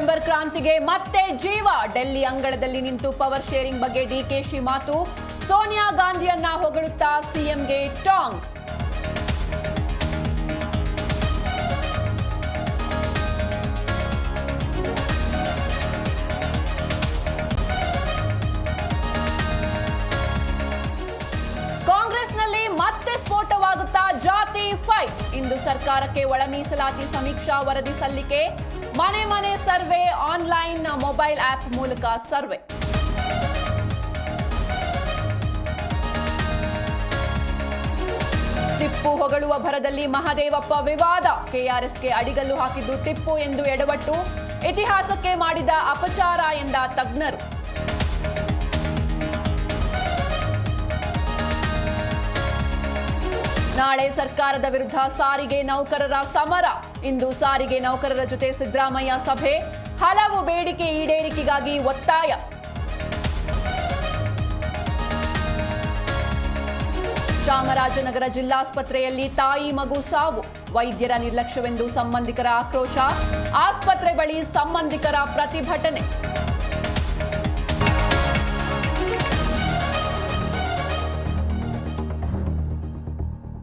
November ಕ್ರಾಂತಿಗೆ ಮತ್ತೆ ಜೀವ. ಡೆಲ್ಲಿ ಅಂಗಳದಲ್ಲಿ ನಿಂತು ಪವರ್ ಶೇರಿಂಗ್ ಬಗ್ಗೆ ಡಿಕೆಶಿ ಮಾತು. ಸೋನಿಯಾ ಗಾಂಧಿಯನ್ನ ಹೊಗಳುತ್ತಾ ಸಿಎಂಗೆ ಟಾಂಗ್. ಕಾಂಗ್ರೆಸ್ನಲ್ಲಿ ಮತ್ತೆ ಸ್ಫೋಟವಾಗುತ್ತಾ ಜಾತಿ ಫೈಟ್. ಇಂದು ಸರ್ಕಾರಕ್ಕೆ ಒಳ ಮೀಸಲಾತಿ ಸಮೀಕ್ಷಾ ವರದಿ ಸಲ್ಲಿಕೆ. ಮನೆ ಮನೆ ಸರ್ವೆ, ಆನ್ಲೈನ್ ಮೊಬೈಲ್ ಆಪ್ ಮೂಲಕ ಸರ್ವೆ. ಟಿಪ್ಪು ಹೊಗಳುವ ಭರದಲ್ಲಿ ಮಹದೇವಪ್ಪ ವಿವಾದ. ಕೆಆರ್ಎಸ್ಗೆ ಅಡಿಗಲ್ಲು ಹಾಕಿದ್ದು ಟಿಪ್ಪು ಎಂದು ಎಡವಟ್ಟು. ಇತಿಹಾಸಕ್ಕೆ ಮಾಡಿದ ಅಪಚಾರ ಎಂದ ತಜ್ಞರು. ನಾಳೆ ಸರ್ಕಾರದ ವಿರುದ್ಧ ಸಾರಿಗೆ ನೌಕರರ ಸಮರ. ಇಂದು ಸಾರಿಗೆ ನೌಕರರ ಜೊತೆ ಸಿದ್ದರಾಮಯ್ಯ ಸಭೆ. ಹಲವು ಬೇಡಿಕೆ ಈಡೇರಿಕೆಗಾಗಿ ಒತ್ತಾಯ. ಚಾಮರಾಜನಗರ ಜಿಲ್ಲಾಸ್ಪತ್ರೆಯಲ್ಲಿ ತಾಯಿ ಮಗು ಸಾವು. ವೈದ್ಯರ ನಿರ್ಲಕ್ಷ್ಯವೆಂದು ಸಂಬಂಧಿಕರ ಆಕ್ರೋಶ. ಆಸ್ಪತ್ರೆ ಬಳಿ ಸಂಬಂಧಿಕರ ಪ್ರತಿಭಟನೆ.